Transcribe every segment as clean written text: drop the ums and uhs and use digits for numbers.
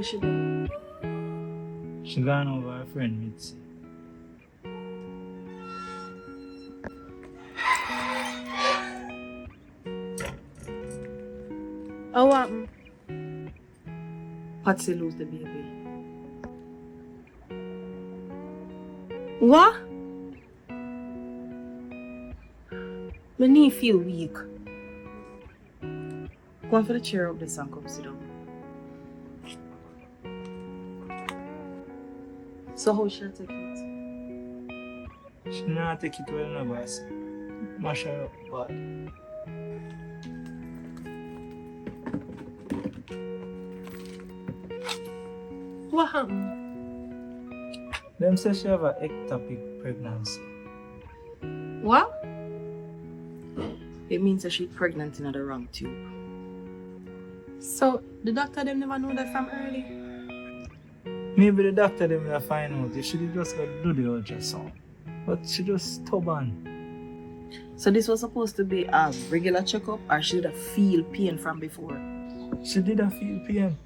she do? She gone over her friend Mitzi. Oh, what happened? Patsy lose the baby. What? My knee feel weak. Go on for the chair up this and come sit down. So how should I take it? She not take it well, no, boss. Mash her up bad. What happened? Them say she have an ectopic pregnancy. What? It means that she's pregnant in the wrong tube. So the doctor them never know that from early? Maybe the doctor them will find out if she did just go do the ultrasound. But she just stubborn. So this was supposed to be a regular checkup, or she did feel pain from before? She did a feel pain.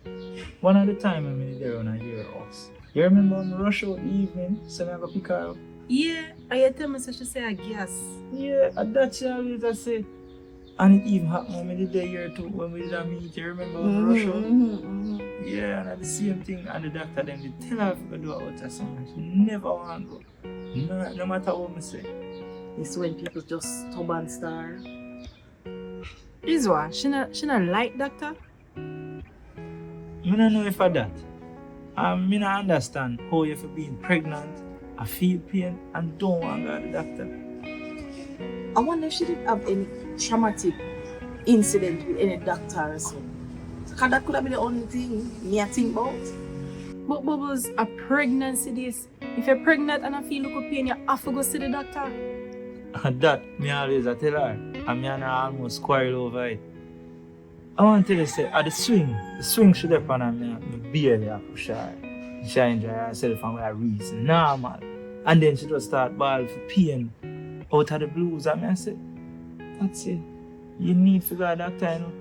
One of the time I did there on a year house. You remember when I rush out the evening, so I go pick her up? Yeah, and you tell me so she say a gas. Yeah, and that's she always I say. And it even happened when we did the year too, when we did a meet. You remember when we rush out? Yeah, and at the same thing, and the doctor then they tell her to do an ultrasound, and she never want to go. No matter what I say. It's when people just stubborn star. This one, she not like doctor? I don't know if I that. I don't understand how you for being pregnant, I feel pain, and don't want to go to the doctor. I wonder if she did have any traumatic incident with any doctor or so. Because that could have been the only thing me I think about. But Bubbles, a pregnancy this. If you're pregnant and I feel look pain, you have to go see the doctor. And that, me always I tell her, and me and her almost quarrel over it. I want to tell you, say, at the swing should have on her, me barely push her. She enjoy herself and with a reason, normal. And then she just start bawling for pain out of the blues. And I say, that's it. You need to go to the doctor, you know.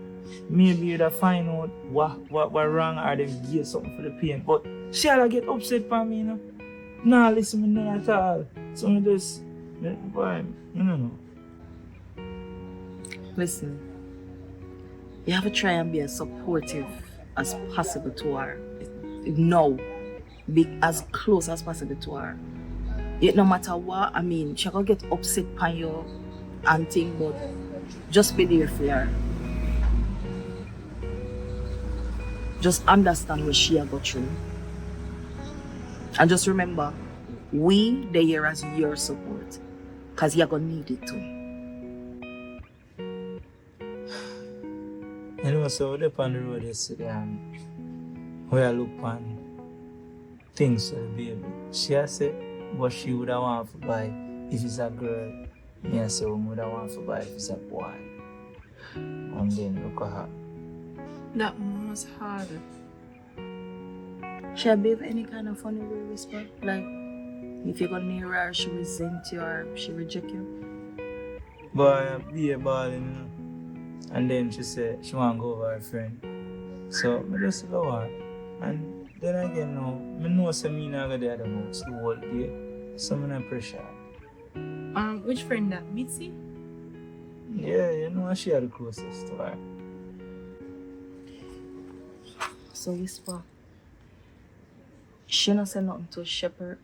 Maybe you'd find out what wrong or them give something for the pain. But she'll get upset for me, you know. Nah, listen to me none at all. So I just, boy, I don't know. Listen, you have to try and be as supportive as possible to her. No, be as close as possible to her. Yet no matter what, I mean, she can get upset on you and thing, but just be there for her. Just understand what she has got through. And just remember, we the here as your support. Because you're going to need it too. You know, so we up on the road yesterday and we look on things for the baby. She has said what she would have want to buy if it's a girl. Me I say what would have want to buy if it's a boy. And then look at her. That was hard. She'll behave any kind of funny way whisper? Like, if you're going near her, she resent you or she reject you? Boy, be a ball, you know. And then she said she want to go over her friend. So I just go her. And then again now, I know some me not go there the most the whole day. So I'm not pressure. Which friend that? Mitzi? Yeah, you know she are the closest to her. So whisper. She not say nothing to Shepherd.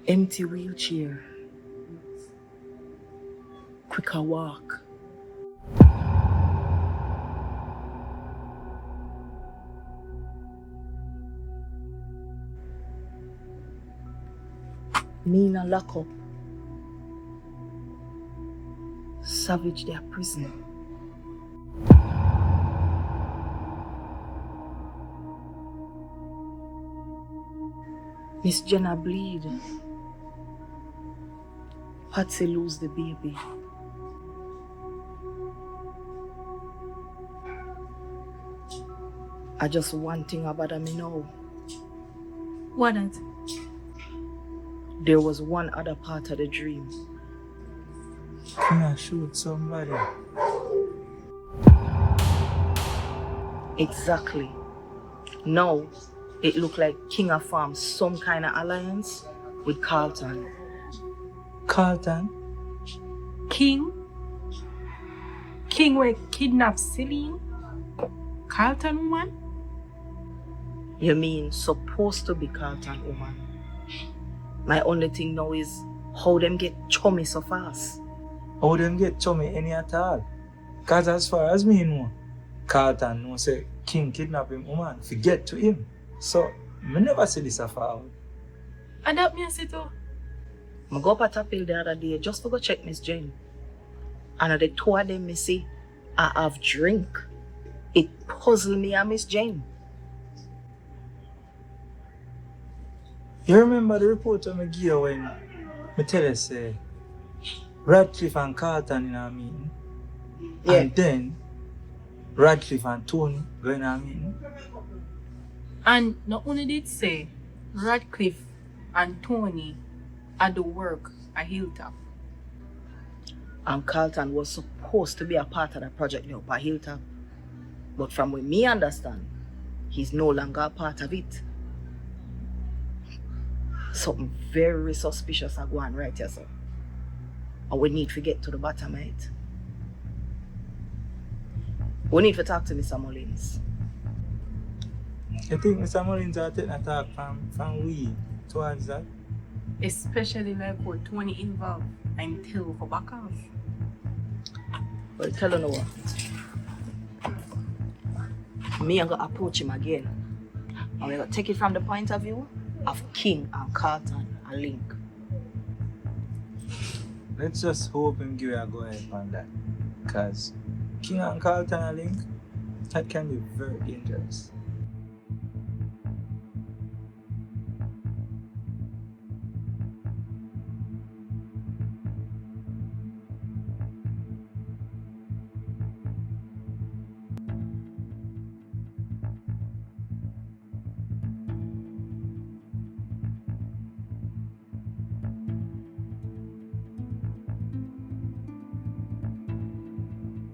Empty wheelchair. Quicker walk. Nina lock up. Savage their prisoner. Miss Jenna bleed. Patsy lose the baby. I just one thing about me now. What that? There was one other part of the dream. Can I shoot somebody? Exactly. Now, it looked like King of formed some kind of alliance with Carlton. Carlton? King? King will kidnap Celine? Carlton woman? You mean supposed to be Carlton woman? My only thing now is how them get chummy so fast. How them get chummy any at all? Cause as far as me know, Carlton know say King kidnap him woman, forget to him. So, me never see this afar out. And that means it too. I go up at Tapil the other day just to go check Miss Jane. And at the two of them, me see, I have drink. It puzzled me and Miss Jane. You remember the report I give you when I tell you say Radcliffe and Carlton in a meeting? Yeah. And then Radcliffe and Tony go in a meeting? And not only did say Radcliffe and Tony had the work at Hilltop. And Carlton was supposed to be a part of the project now by Hilltop. But from what me understand, he's no longer a part of it. Something very suspicious are going right here, sir. And we need to get to the bottom of it. We need to talk to Mr. Mullins. You think Mr. Mullins will take a talk from we towards that? Especially like what Tony involved and tell for back off. Well, tell you what. Me, I'm going to approach him again. And we're going to take it from the point of view of King and Carlton and Link. Let's just hope him give you a go ahead on that. Because King and Carlton and Link, that can be very dangerous.